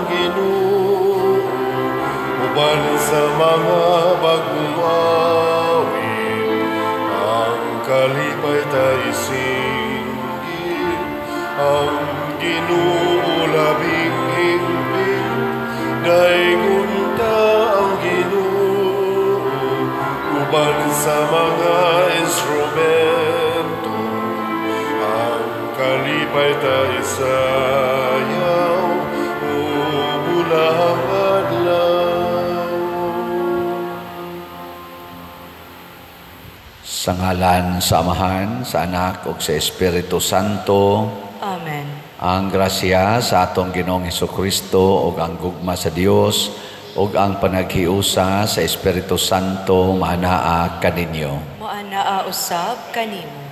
Ginoo, uban sa mga bagong awit, ang kalipay tayo isinggit, ang Ginoo labing hingpit, daingon ta ang Ginoo, uban sa mga instrumento, ang kalipay tayo sayaw, ubulang adlaw. Sa ngalan sa Amahan, sa Anak, ug sa Espiritu Santo. Amen. Ang grasya sa atong Ginoong Hesukristo ug ang gugma sa Dios ug ang panaghiusa sa Espiritu Santo maanaa kaninyo. Moanaa usab kanimo.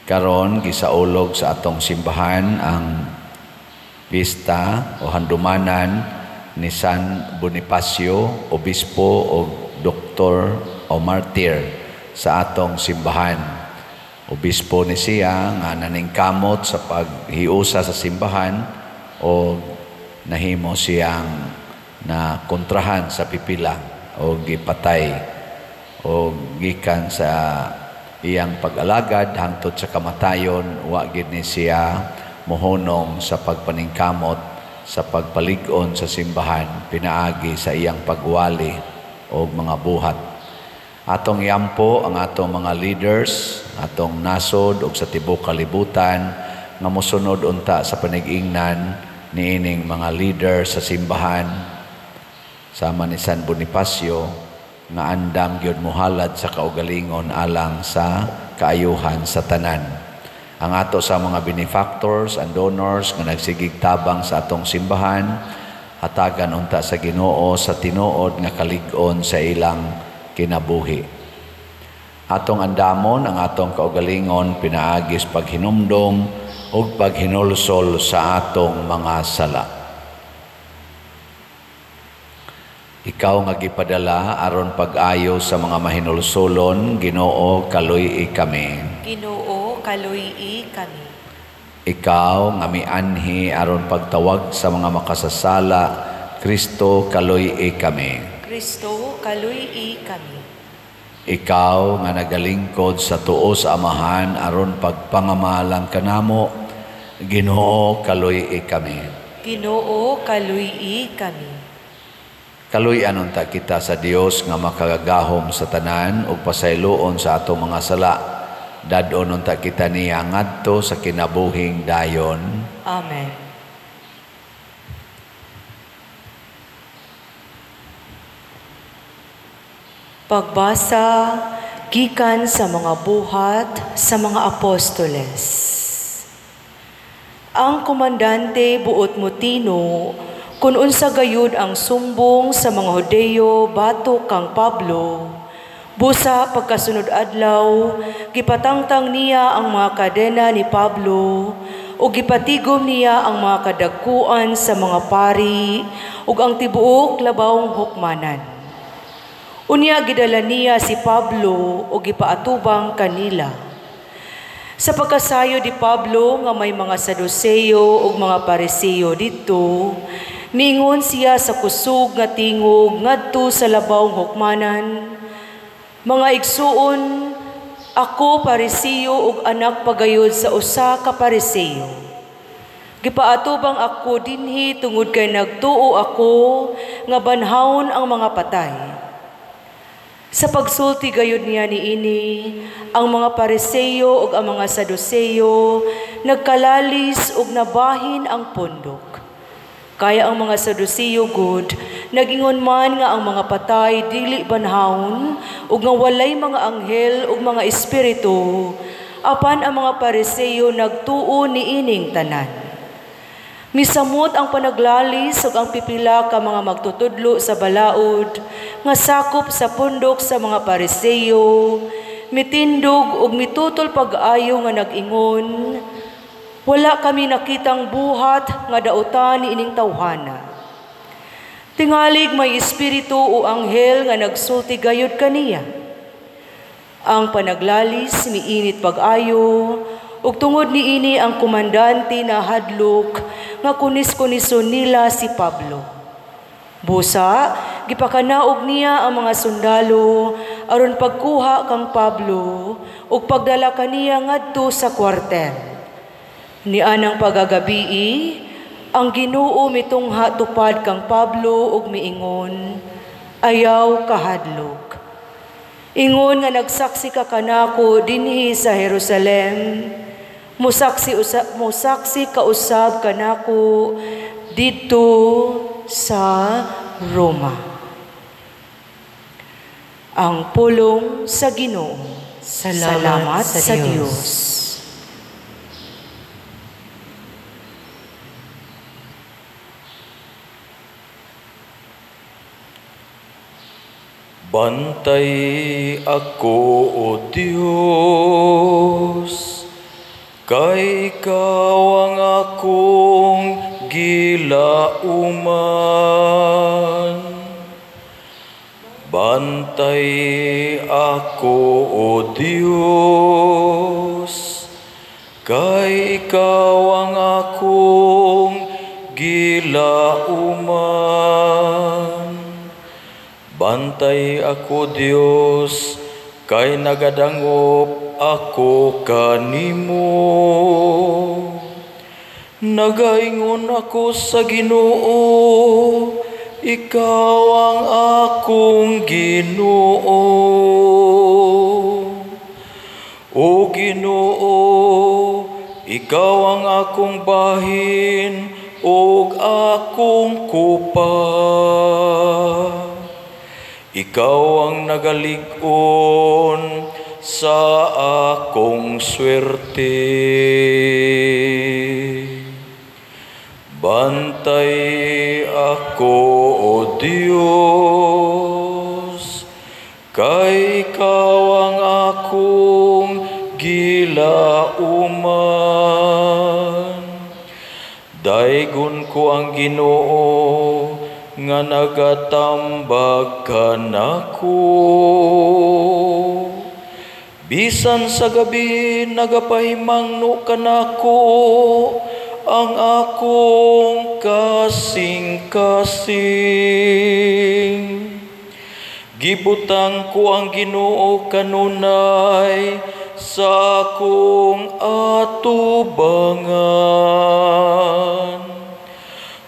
Karon gisaulog sa atong simbahan ang pista o handumanan ni San Bonifacio, obispo o doktor o martir sa atong simbahan. Obispo ni siya nga naningkamot sa paghiusa sa simbahan o nahimo siyang na kontrahan sa pipila o gipatay o gikan sa iyang pag-alagad hangtod sa kamatayon, wa gid ni siya mohonong sa pagpaningkamot sa pagpalig-on sa simbahan pinaagi sa iyang pagwali o mga buhat. Atong yampo ang atong mga leaders, atong nasod ug sa tibuok kalibutan nga mosunod unta sa panag-ingnan niining mga leader sa simbahan sama ni San Bonifacio nga andam gyud mohalad sa kaugalingon alang sa kaayuhan sa tanan. Ang ato sa mga benefactors and donors nga nagsigig tabang sa atong simbahan, hatagan unta sa Ginoo sa tinuod nga kalig-on sa ilang kinabuhi. Atong andamon ang atong kaugalingon pinaagis paghinumdom ug paghinulsol sa atong mga sala. Ikaw nga gipadala aron pag-ayo sa mga mahinulsolon, Ginoo kaluy-i kami. Ginoo kaluy-i kami. Ikaw nga mianhi aron pagtawag sa mga makasasala, Kristo kaluy-i kami. Kristo kaluy-i kami. Ikaw nga nagalingkod sa tuo sa Amahan aron pagpangamalang kanamo, Ginoo kaluy-i kami. Ginoo kaluy-i kami. Kaluy-an unta kita sa Dios nga makagagahom sa tanan ug pasayloon sa atong mga sala. Dadon unta kita niya ngadto sa kinabuhing dayon. Amen. Pagbasa gikan sa mga buhat sa mga apostoles. Ang komandante buot motino kun unsa gayud ang sumbong sa mga Hudeyo batok kang Pablo. Busa pagkasunod adlaw, gipatangtang niya ang mga kadena ni Pablo o gipatigom niya ang mga kadagkuan sa mga pari ug ang tibuok labawng hukmanan. Unya gidala niya si Pablo o gipaatubang kanila. Sa pagkasayo di Pablo nga may mga Saduceo ug mga Pariseo didto, miingon siya sa kusog nga tingog ngadto sa labawng hukmanan. Mga igsuon, ako Pariseo ug anak pagayod sa usa ka Pariseo. Gipaatubang ako dinhi tungod kay nagtuo ako nga banhawon ang mga patay. Sa pagsulti gayud niya niini, ang mga Pariseo ug ang mga Saduceo nagkalalis ug nabahin ang pundok. Kaya ang mga Saduceo gud nagingon man nga ang mga patay dili banhawon ug nga walay mga anghel ug mga espiritu, apan ang mga Pariseo nagtuo niining tanan. Misamot ang panaglalis ug ang pipila ka mga magtutudlo sa balaod nga sakop sa pundok sa mga Pariseo, mitindog ug mitutol pag-ayo nga nag-ingon, wala kami nakitang buhat nga dautan ni ining tawhana. Tingalig may espiritu o anghel nga nagsulti gayud kaniya. Ang panaglalis miinit pag-ayo ug tungod niini ang komandante na hadlok nga kunis-kunison nila si Pablo. Busa, gipakanaog niya ang mga sundalo aron pagkuha kang Pablo ug pagdala kaniya ngadto sa kwartel. Nianang pagagabii, ang Ginoo mitungha tupad kang Pablo ug miingon, ayaw kahadlok. Ingon nga nagsaksi ka kanako dinhi sa Jerusalem, musaksi kausab kanako dito sa Roma. Ang pulong sa Ginoo. Salamat sa Diyos. Bantay ako, O Diyos, kay Ikaw ang akong gilauman. Bantay ako, O Diyos, kay Ikaw ang akong gilauman. Bantay ako, Diyos, kay nagadangop ako kanimo. Nagaingon ako sa Ginoo, Ikaw ang akong Ginoo. O Ginoo, Ikaw ang akong bahin ug akong kupa. Ikaw ang nagalig-on sa akong swerte. Bantay ako, O Diyos, kay Ikaw ang akong gilauman. Daygon ko ang Ginoo, nga nagatambag kanako. Bisan sa gabi nagapahimangno kanako ang akong kasing-kasing. Gibutang ko ang Ginoo kanunay sa akong atubangan.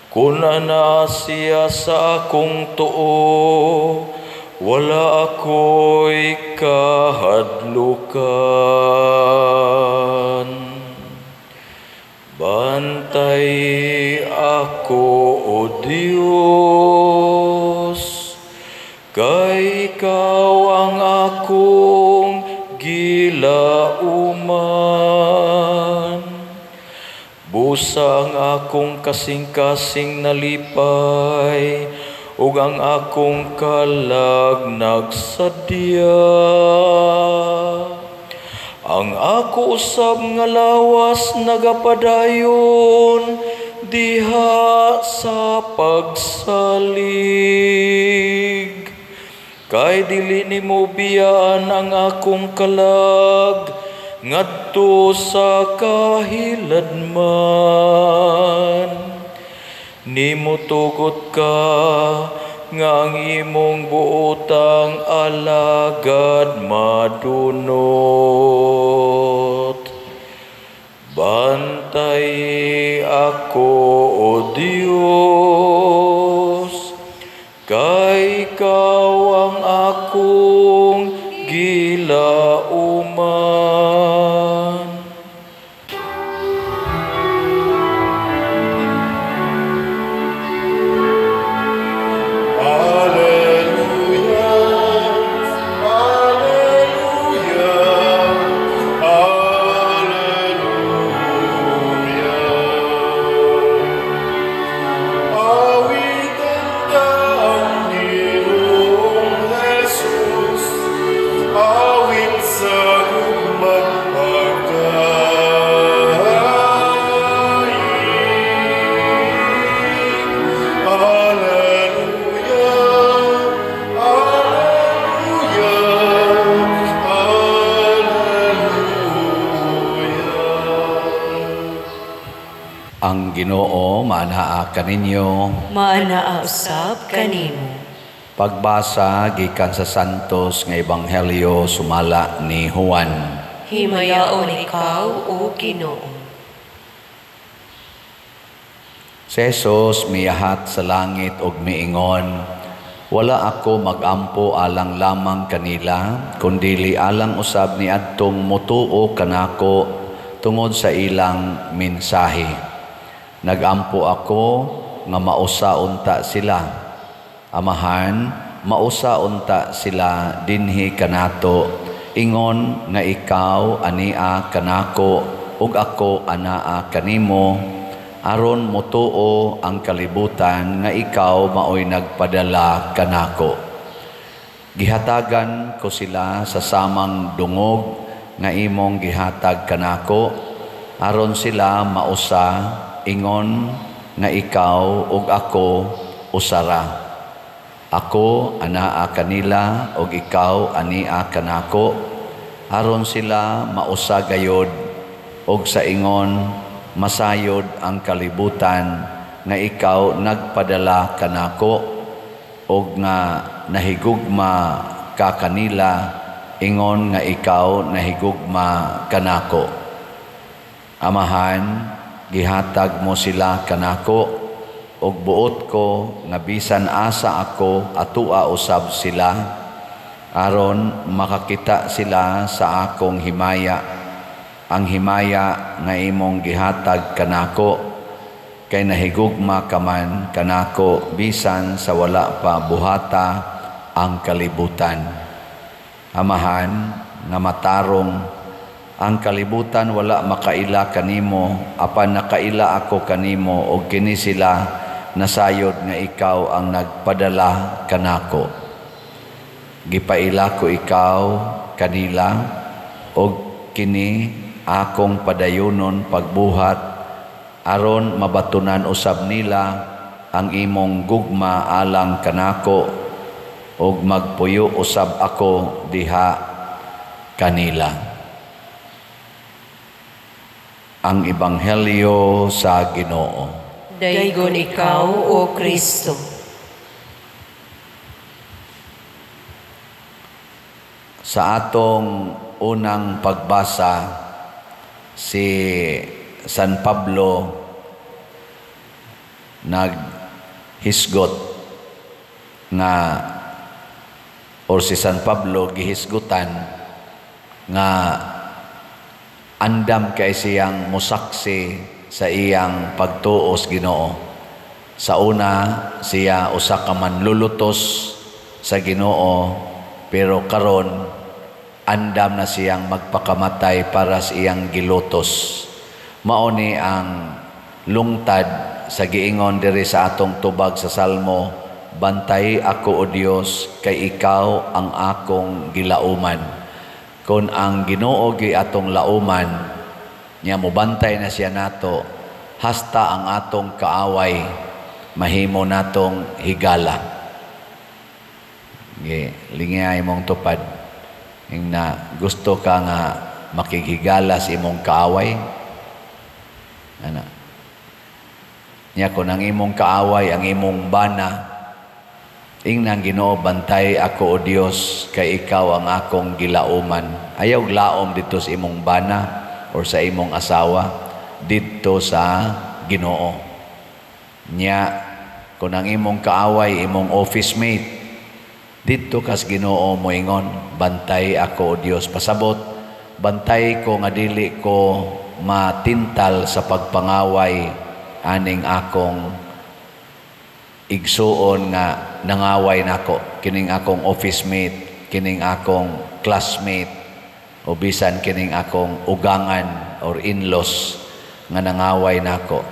Kuna na siya sa akong tuo, wala ako'y kahadlukan. Bantay ako, O Diyos, kay Ikaw ang akong gilauman. Busa ang akong kasing-kasing nalipay, ug ang akong kalag nagsadya. Ang ako usab nga lawas nagapadayon diha sa pagsalig. Kay dili nimo biyaan ang akong kalag ngadto sa kahiladman. Nimo tugot ka nga ang imong buotang alagad madunot. Bantay ako, O Diyos, kay Ikaw ang akong gilauman. Alleluia. Ginoo maanaa kaninyo. Maanaa usab kanimo. Pagbasa gikan sa santos nga ebanghelyo sumala ni Juan. Himayaon ikaw, O Ginoo. Si Jesus miyahat sa langit ug miingon, wala ako magampo alang lamang kanila, kundili alang usab ni adtong mutuo kanako tungod sa ilang mensahe. Nagampo ako nga mausa unta sila. Amahan, mausa unta sila dinhi kanato, ingon nga ikaw ania kanako ug ako anaa kanimo, aron mutuo ang kalibutan nga ikaw maoy nagpadala kanako. Gihatagan ko sila sa samang dungog nga imong gihatag kanako, aron sila mausa, ingon nga ikaw ug ako usara. Ako anaa kanila ug ikaw ania kanako, aron sila mausa gayod, ug sa ingon masayod ang kalibutan nga ikaw nagpadala kanako, ug nga nahigugma ka kanila, ingon nga ikaw nahigugma kanako. Amahan, gihatag mo sila kanako, ug buot ko nga bisan asa ako atua usab sila, aron makakita sila sa akong himaya, ang himaya nga imong gihatag kanako, kay nahigugma ka man kanako bisan sa wala pa buhata ang kalibutan. Amahan, nga matarong ang kalibutan wala makaila kanimo, apan nakaila ako kanimo, og kini sila nasayod nga ikaw ang nagpadala kanako. Gipaila ko ikaw kanila, og kini akong padayonon pagbuhat, aron mabatunan usab nila ang imong gugma alang kanako, ug magpuyo usab ako diha kanila. Ang Ebanghelyo sa Ginoo. Daygon ikaw, O Kristo. Sa atong unang pagbasa, si San Pablo naghisgot nga, or si San Pablo gihisgutan nga andam kay siyang musaksi sa iyang pagtuos Ginoo. Sa una, siya usa ka manlulutos sa Ginoo, pero karon andam na siyang magpakamatay para sa iyang gilutos. Mao ni ang lungtad sa giingon diri sa atong tubag sa Salmo, bantay ako o Dios, kay ikaw ang akong gilauman. Kung ang Ginoo gi atong lauman, niya mobantay na siya nato, hasta ang atong kaaway mahimo natong higala. Lingay mong tupad, yung na gusto ka nga makihigala sa imong kaaway. Ano? Niya kung ang imong kaaway, ang imong bana, ingnang Ginoo, bantay ako o Dios, kay ikaw ang akong gilauman. Ayaw laom dito sa imong bana or sa imong asawa, dito sa Ginoo. Nya, kung ang imong kaaway, imong office mate, dito kas Ginoo mo ingon, bantay ako o Dios. Pasabot, bantay ko nga dili ko matintal sa pagpangaway aning akong igsuon nga nangaway nako, kining akong office mate, kining akong classmate, o bisan kining akong ugangan or in-laws nga nangaway nako.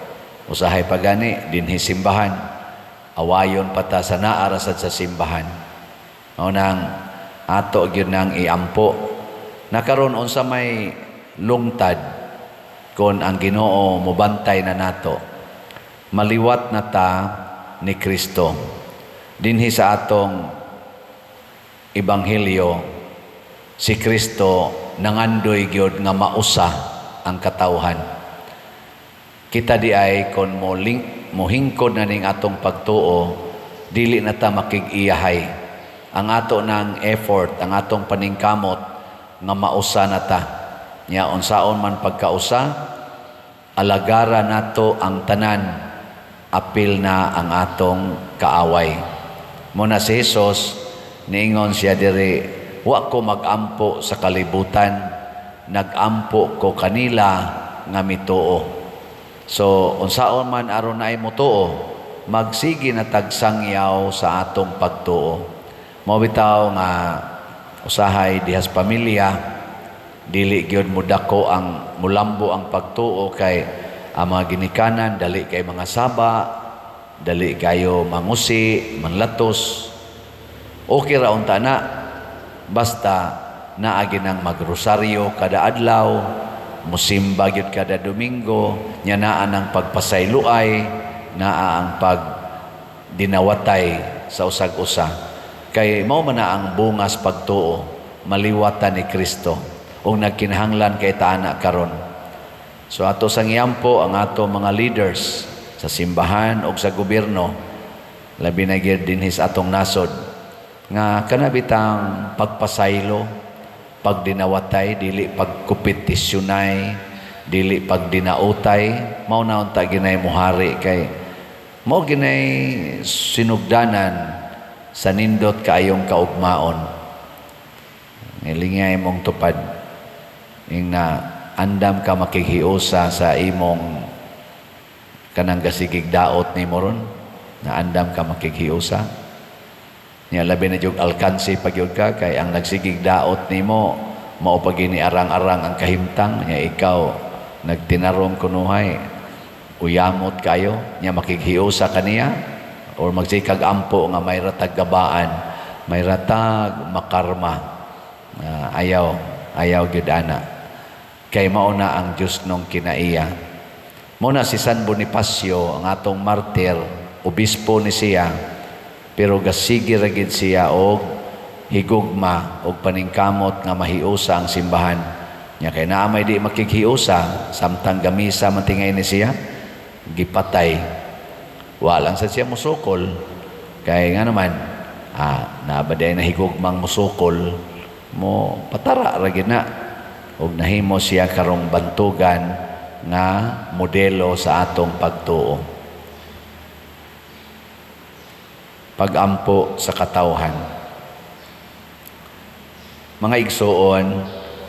Usahay pagani dinhi simbahan, awayon pata sa naarasad sa simbahan. Mao nang ato gyud nang iampo. Nakaron unsa may lungtad kon ang Ginoo mobantay na nato. Maliwat na ta ni Kristo. Dinhi sa atong Ebanghelyo, si Kristo nangandoy gyud nga mausa ang katawhan. Kita di ay kon mohingkod na ning atong pagtuo, dili na ta makig-iyahay. Ang ato ng effort, ang atong paningkamot nga mausa na ta. Nya unsaon man pagkausa, alagara nato ang tanan, apil na ang atong kaaway. Muna si Jesus, niingon siya diri, wa ko magampo sa kalibutan, nagampo ko kanila nga mituo. So, unsaon man aron na ay mutuo, magsigi na tagsangyaw sa atong pagtuo. Mao bitaw nga usahay dihas pamilya, dili gyud mudako ang mulambo ang pagtuo kay ang mga ginikanan dali kay mga saba, dali kayo mangusi, manlatos. Okay ra unta na basta naagi nang magrosaryo kada adlaw, musimba gyud kada Domingo, nya naa ang pagpasayloay, naa ang pagdinawatay sa usag-usa. Kay mao man na ang bungas pagtuo, maliwatan ni Kristo ug nagkinahanglan kay taana karon. So ato sang iyampo ang ato mga leaders sa simbahan o sa gobyerno, labi na gyud dinhi sa atong nasod, nga kanabitang pagpasaylo, pagdinawatay, dili pagkompetisyonay, dili pagdinautay, mao na unta ginay muhari kay mao ginay sinugdanan sa nindot kaayong kaugmaon. Nilingay mong tupad ing na andam ka makighiusa sa imong kanang gasigig daot ni moron, na andam ka makighiusa. Nya labi na jug alkansi pagyud ka kay ang nagsigig daot nimo mao pa gini arang-arang ang kahimtang, nya ikaw nagtinarong kunuhay uyamot kayo, nya makighiusa kaniya or magsikag ampo nga may ratag gabaan, may ratag makarma. Ayaw gyud ana. Kay mao na ang Dios nung kinaiya. Muna si San Bonifacio, ang atong martir, obispo ni siya, pero gasigi ra gid siya og higugma og paningkamot nga mahiusa ang simbahan. Nya kay naa may di makighiusa, samtang gamisa man tingay ni siya, gipatay. Walang sa siya musukol. Kay nga naman, nabaday na higugmang musukol, mo patara ra gid na. Og nahimo siya karong bantugan nga modelo sa atong pagtuo. Pagampo sa katawhan. Mga igsoon,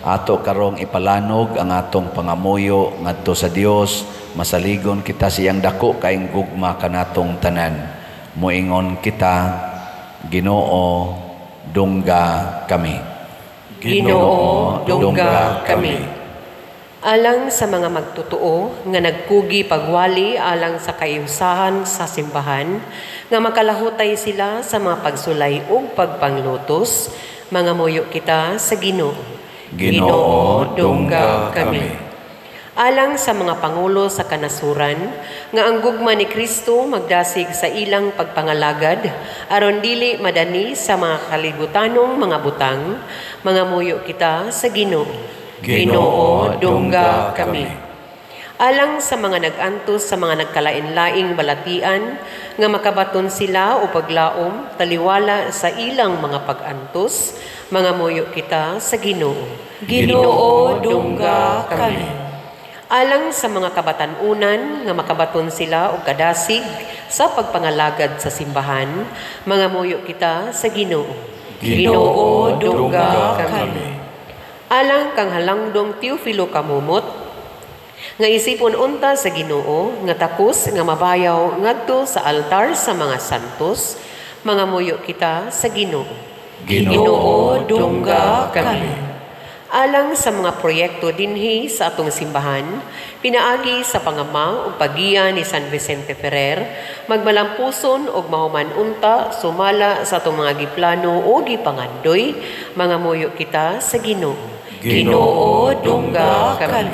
ato karong ipalanog ang atong pangamuyo ngadto sa Dios, masaligon kita siyang dako kaayong gugma kanatong tanan. Moingon kita, Ginoo, dungga kami. Ginoo, dungga kami. Alang sa mga magtutuo nga nagkugi pagwali alang sa kayusahan sa simbahan, nga makalahutay sila sa mga pagsulay ug pagpanglutos, mga muyo kita sa Ginoo. Ginoo, dungga kami. Alang sa mga pangulo sa kanasuran, nga ang gugma ni Kristo magdasig sa ilang pagpangalagad, aron dili madani sa mga kalibutanong mga butang, mga muyo kita sa Ginoo. Ginoo, dungga kami. Alang sa mga nagantos sa mga nagkalain-laing balatian, nga makabaton sila o paglaom, taliwala sa ilang mga pag-antos, mga muyo kita sa Ginoo. Ginoo, dungga kami. Alang sa mga kabatanunan nga makabaton sila og kadasig sa pagpangalagad sa simbahan, mga muyo kita sa Ginoo. Ginoo, dungga kami. Alang kang halangdong Teofilo Kamumot, nga isipon unta sa Ginoo, nga takos nga mabayaw ngadto sa altar sa mga santos, mga muyo kita sa Ginoo. Ginoo, dungga kami. Alang sa mga proyekto dinhi sa atong simbahan, pinaagi sa pangama o pagiya ni San Vicente Ferrer, magmalampuson og mahuman unta sumala sa atong mga giplano o gipangandoy, mga muyo kita sa Ginoo. Ginoo, dungga kami.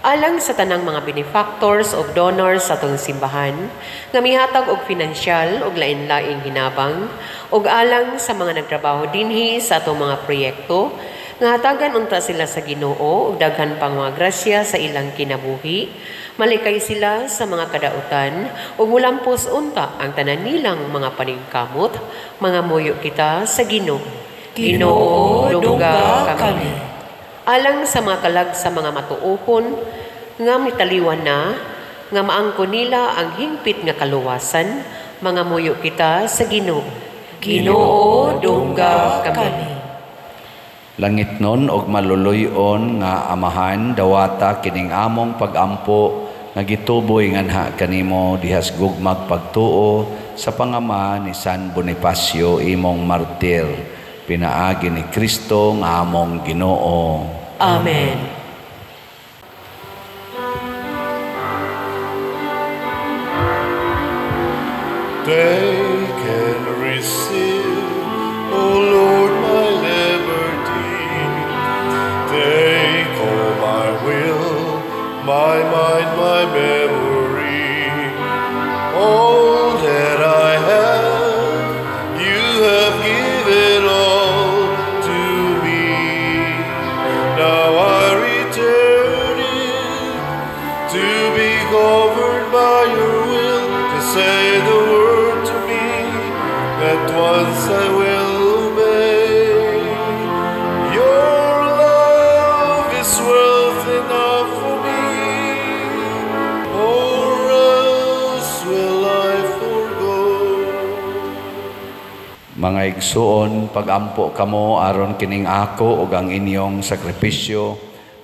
Alang sa tanang mga benefactors o donors sa atong simbahan, nga mihatag og pinansyal og lain-laing hinabang, og alang sa mga nagtrabaho dinhi sa atong mga proyekto, Nga hatagan unta sila sa Ginoo ug daghan pang mga grasya sa ilang kinabuhi. Malikay sila sa mga kadautan ug mulampos unta ang tanan nilang mga paningkamot. Mga muyo kita sa Ginoo. Ginoo, dungga kami. Alang sa mga kalag sa mga matuohon nga mitaliwan na nga maangko nila ang hingpit nga kaluwasan. Mga muyo kita sa Ginoo. Ginoo, dungga kami. Langit nun og maluluyon nga amahan dawata kining among pagampo nga gituboy nganha kanimo dihas gugmag pagtuo sa pangama ni San Bonifacio imong martir pinaagi ni Kristo nga among Ginoo. Amen. Take and receive, O Lord, my liberty. Take all my will, my mind, my memory. All that I have, you have given all to me. Now I return it to be governed by your will, to say the word to me that once I will obey. Your love is wealth enough for me, or else will I forgo. Mga igsuon, pagampo kamo aron kining ako ug ang inyong sakripisyo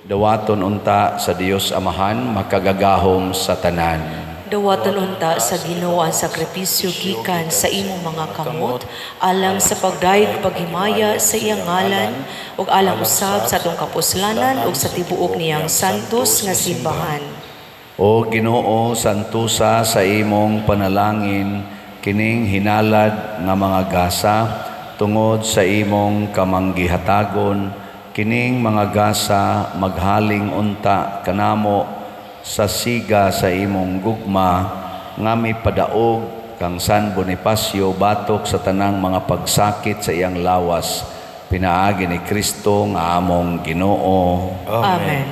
dawaton unta sa Dios Amahan makagagahom sa tanan. Dawaton unta sa Ginoo ang sakripisyo gikan sa imong mga kamot alang sa pagdayeg paghimaya sa iyang ngalan ug alang usab sa atong kapuslanan ug sa tibuok niyang santos nga simbahan. O Ginoo, santusa sa imong panalangin kining hinalad nga mga gasa tungod sa imong kamanggihatagon kining mga gasa maghaling unta kanamo sa siga sa imong gugma nga mipadaog kang San Bonifacio batok sa tanang mga pagsakit sa iyang lawas pinaagi ni Kristo nga among Ginoo. Amen.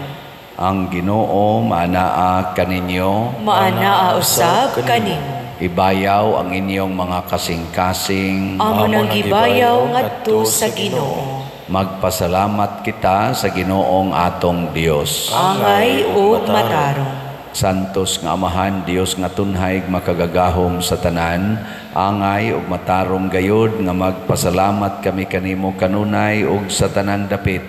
Ang Ginoo maanaa kaninyo, Maanaa usab kanimo. ibayaw ang inyong mga kasing-kasing. Amo nang gibayaw ngadto sa Ginoo. Magpasalamat kita sa Ginoong atong Dios. Angay ug matarong. Santos nga Amahan, Dios nga tunhay makagagahom sa tanan, angay ug matarong gayud nga magpasalamat kami kanimo kanunay ug sa tanan dapit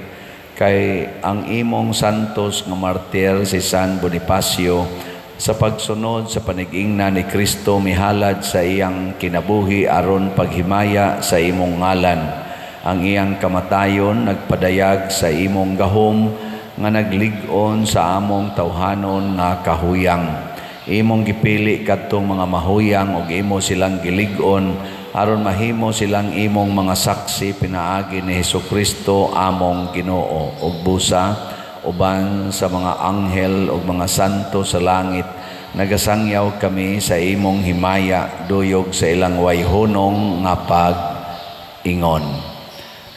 kay ang imong santos nga martir si San Bonifacio sa pagsunod sa panigingna ni Kristo mihalad sa iyang kinabuhi aron paghimaya sa imong ngalan. Ang iyang kamatayon nagpadayag sa imong gahom nga naglig-on sa among tawhanon nga kahuyang. Imong gipili kadtong mga mahuyang ug imo silang gilig-on aron mahimo silang imong mga saksi pinaagi ni Hesukristo among Ginoo ug busa uban sa mga anghel ug mga santo sa langit. Nagasangyaw kami sa imong himaya duyog sa ilang wayhonong nga pag-ingon.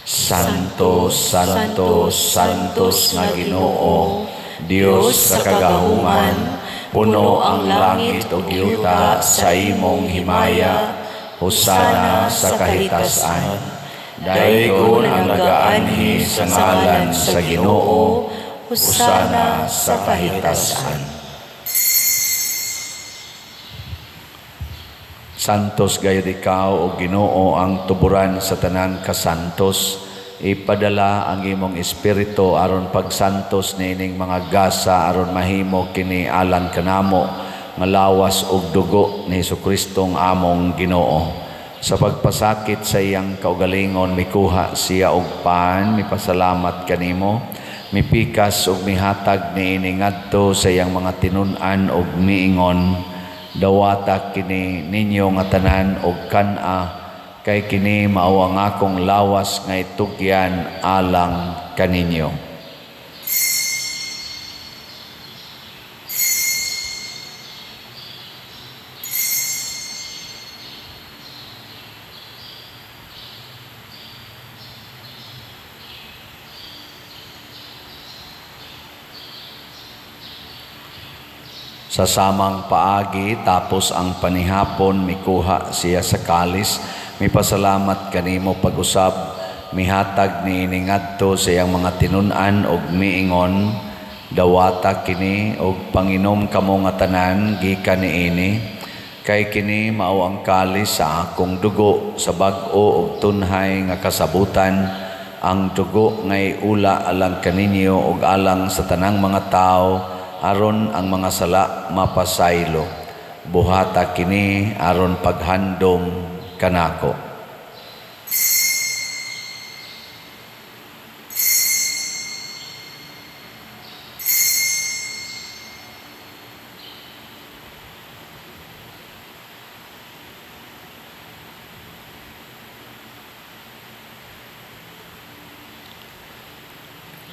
Santos, Santos, Santos nga Ginoo, Dios sa kagahuman, puno ang langit ug yuta sa imong himaya. Hosana sa kahitasan. Daygon ang nagaanhi sa ngalan sa Ginoo. Hosana sa kahitasan. Santos gayud ikaw o Ginoo ang tuburan sa tanan kasantos. Ipadala ang imong espiritu aron pagsantos niining mga gasa aron mahimo kini alang kanamo nga lawas ug dugo ni Jesucristo ang among Ginoo. Sa pagpasakit sa iyang kaugalingon mikuha siya og paan, mipasalamat kanimo, mipikas ug mihatag niini ngadto sa iyang mga tinun-an ug miingon, dawata kini ninyo nga tanan og kan-a kay kini mao ang akong lawas nga itugyan alang kaninyo. Sa samang paagi tapos ang panihapon mikuha siya sa kalis, mipasalamat kanimo pag-usab, mihatag ni iningadto sa iyang mga tinun-an og miingon, dawata kini og panginom kamo nga tanan gikan niini, kay kini mao ang kalis sa akong dugo sa bag-o og tunhay nga kasabutan, ang dugo ngay ula alang kaninyo og alang sa tanang mga tao, aron ang mga sala mapasaylo. Buhata kini aron paghandom kanako.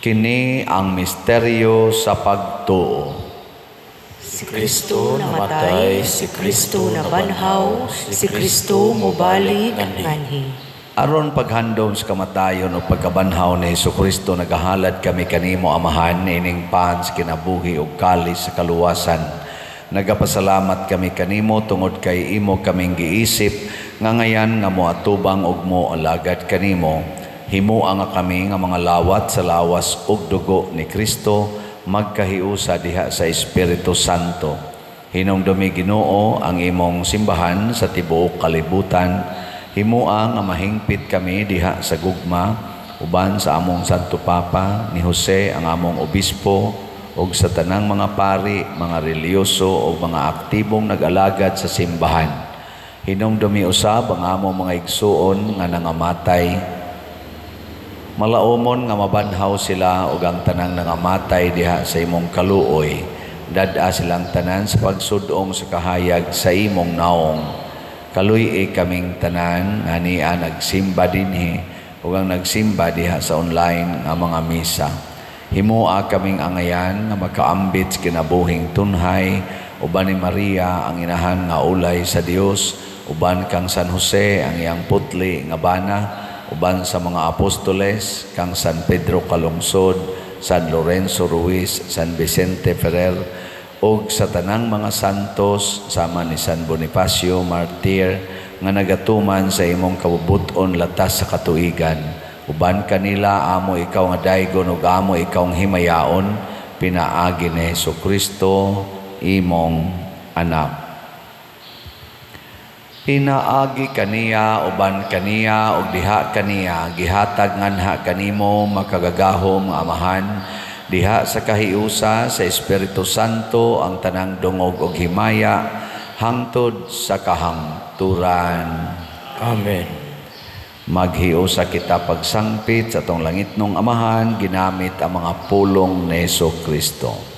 Kini ang misteryo sa pagtuo. Si Kristo namatay, si Kristo nabanhaw, si Kristo mubalik nganhi. Aron paghandom sa kamatayon o pagkabanhaw ni Jesucristo, nagahalad kami kanimo amahan ining pans kinabuhi o kalis sa kaluwasan. Nagapasalamat kami kanimo tungod kay imo kaming giisip nga ngayan nga moatubang og mo alagad kanimo. Himo nga kami nga mga lawat sa lawas ug dugo ni Kristo magkahiusa diha sa Espiritu Santo. Hinumdumi Ginoo ang imong simbahan sa tibuok kalibutan. Himoa nga mahingpit kami diha sa gugma uban sa among Santo Papa ni Jose ang among obispo ug sa tanang mga pari, mga reliyoso ug mga aktibong nag-alagad sa simbahan. Hinumdumi usab ang among mga igsuon nga nangamatay. Malaumon nga mabanhaw sila ug ang tanang nangamatay diha sa imong kaluoy. Dad-a silang tanan sa pagsudong sa kahayag sa imong naong. Kaluy kaming tanan nga niya nagsimba dinhi ug ang nagsimba diha sa online nga mga misa. Himoa kaming angayan nga makaambit kinabuhing tunhay uban ni Maria ang inahan nga ulay sa Dios, uban kang San Jose ang iyang putli nga bana, uban sa mga apostoles, kang San Pedro Calungsod, San Lorenzo Ruiz, San Vicente Ferrer, ug sa tanang mga santos, sama ni San Bonifacio Martir, nga nagatuman sa imong kabubuton latas sa katuigan. Uban kanila, amo ikaw nga daygon ug amo ikaw nga himayaon, pinaagi ni Jesucristo, imong anak. Pinaagi kaniya, uban kaniya, ug diha kaniya, gihatag nganha kanimo makagagahom nga amahan, diha sa kahiusa sa Espiritu Santo ang tanang dungog ug himaya, hangtod sa kahangturan. Amen. Maghiusa kita pagsangpit sa atong langitnong amahan, ginamit ang mga pulong ni Jesucristo.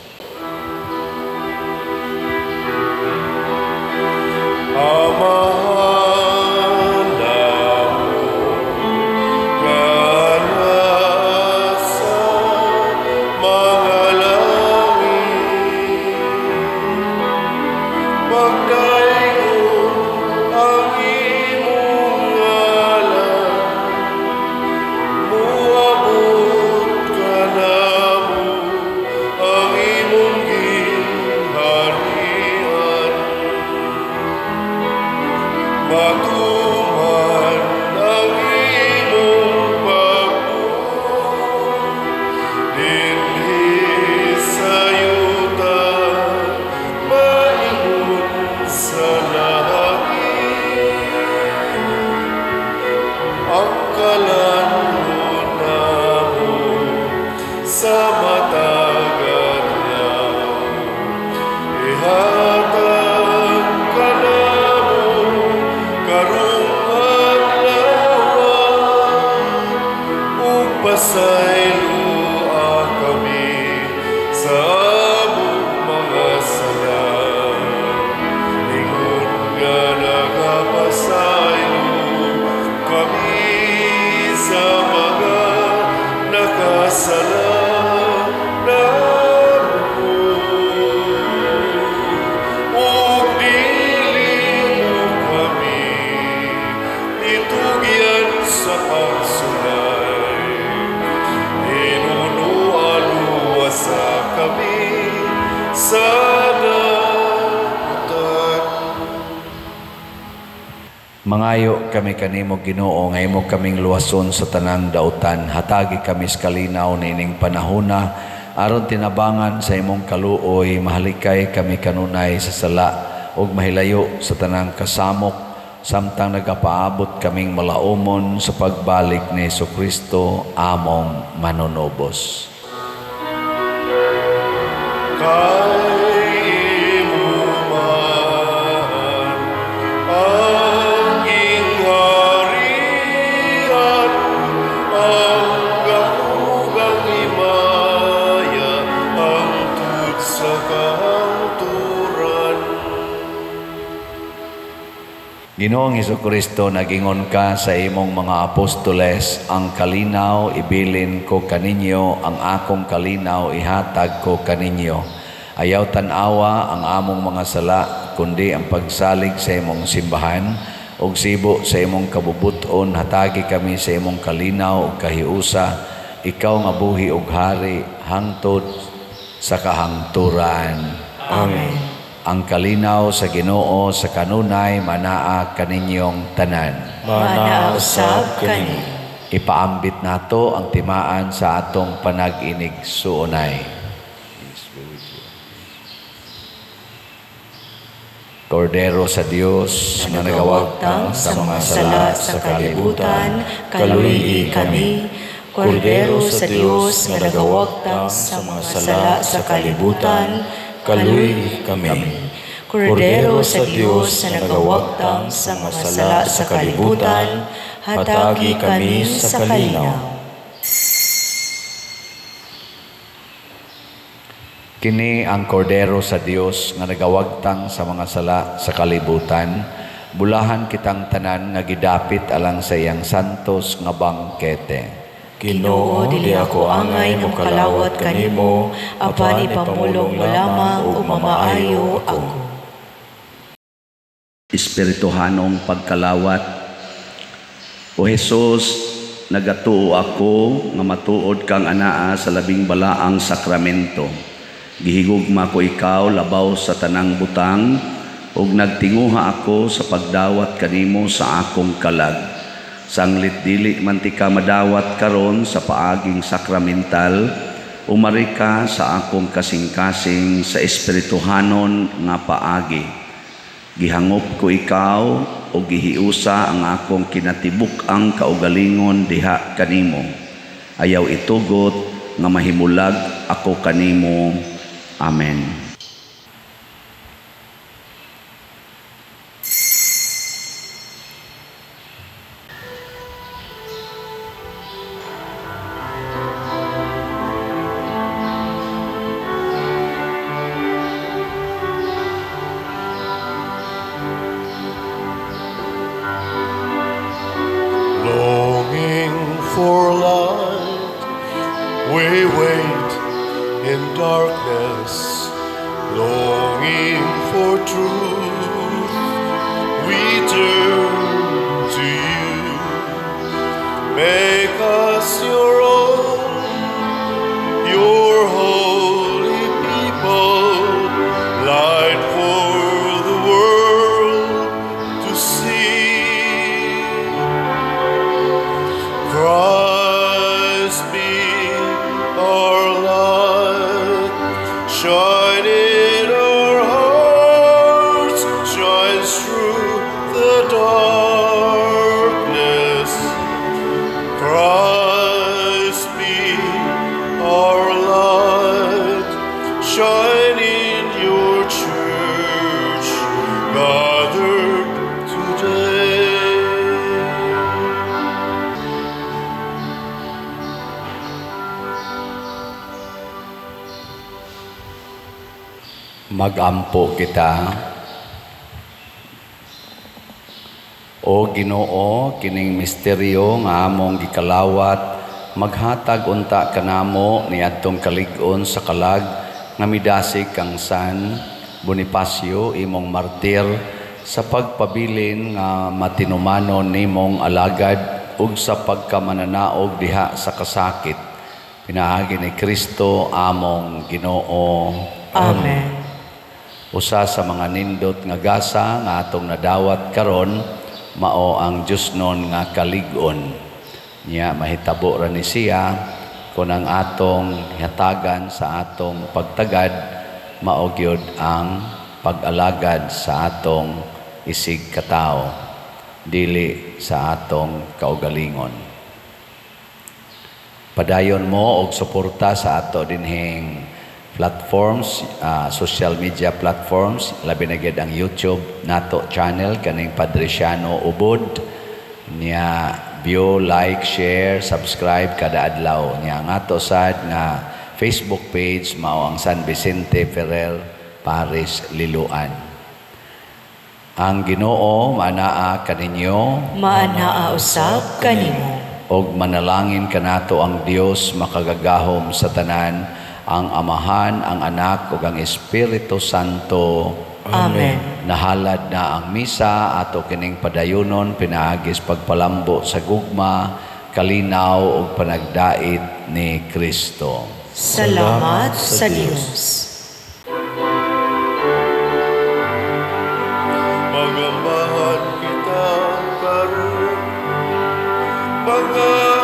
Sana Mangayo kami kanimo Ginoo nga imo kaming luwason sa tanang dautan. Hatagi kami sa kalinaw nining panahona aron tinabangan sa imong kaluoy. Mahalikay kami kanunay sa sala ug mahilayo sa tanang kasamok samtang nagapaabot kaming malaumon sa pagbalik ni Jesucristo among manunobos. Ginoong Jesucristo, nagingon ka sa imong mga apostoles, ang kalinaw ibilin ko kaninyo, ang akong kalinaw ihatag ko kaninyo. Ayaw tanawa ang among mga sala, kundi ang pagsalig sa imong simbahan, ug sibo sa imong kabubuton, hatagi kami sa imong kalinaw ug kahiusa, ikaw nga buhi ug hari, hangtod sa kahangturan. Amen. Ang kalinaw sa Ginoo sa kanunay manaa kaninyong tanan. Manaa usab kani. Ipaambit nato ang timaan sa atong panag-inig suunay. Kordero sa Dios nga nagawagtang sa mga sala sa kalibutan, kaluyi kami. Kordero sa Dios nga nagawagtang sa mga sala sa kalibutan, kaluyi kami. Kordero sa Dios na nagawagtang sa mga sala sa kalibutan, hatagi kami sa kalinaw. Kini ang kordero sa Dios nga nagawagtang sa mga sala sa kalibutan, bulahan kitang tanan nga gidapit alang sa iyang santos nga bangkete. Ginoo, dili ako angay nga makalawat kanimo, apan ipamulong mo lamang ug mamaayo ako. Espirituhanong pagkalawat. O Jesus, nagatuo ako nga matuod kang anaa sa labing balaang sakramento. Gihigugma ko ikaw labaw sa tanang butang ug nagtinguha ako sa pagdawat kanimo sa akong kalag. Sanglit dili man ti ka madawat karon sa paaging sakramental, umari ka sa akong kasing-kasing sa espirituhanon nga paagi. Gihangop ko ikaw o gihiusa ang akong kinatibuk ang kaugalingon diha kanimo. Ayaw itugot nga mahimulag ako kanimo. Amen. Longing for light, we wait in darkness. Longing for truth, we turn to you. Make us your own, your holy people, light for the world to see. Christ be our light, shine in our hearts, shines through the darkness. Christ be our light, shine in your church, gathered today. Magampo kita. O Ginoo, kining misteryo nga among gikalawat, maghatag unta kanamo niadtong kalig-on sa kalag nga midasig kang San Bonifacio imong martir sa pagpabilin nga matinumanon nimong alagad ug sa pagkamananaog diha sa kasakit. Pinaagi ni Kristo among Ginoo. Amen. Usa sa mga nindot nga gasa nga atong nadawat karon, mao ang Diyos nun nga kalig-on. Niya mahitabo ra ni siya kung ang atong hatagan sa atong pagtagad mao gyud ang pag-alagad sa atong isig katao, dili sa atong kaugalingon. Padayon mo og suporta sa ato dinhing platforms, social media platforms, labi na gid ang YouTube nato channel kaning Padresiano Ubod. Niya view, like, share, subscribe kada adlaw. Niya ang ato sad nga Facebook page mao ang San Vicente Ferrer Paris Liloan. Ang Ginoo maanaa kaninyo, Maanaa usab kanimo. og manalangin kanato ang Dios makagagahom sa tanan, ang Amahan, ang Anak ug ang Espiritu Santo. Amen. Nahalad na ang misa ato kining padayunon pinaagis pagpalambo sa gugma, kalinaw ug panagdait ni Kristo. Salamat sa Dios. Magamahan kita karon, mga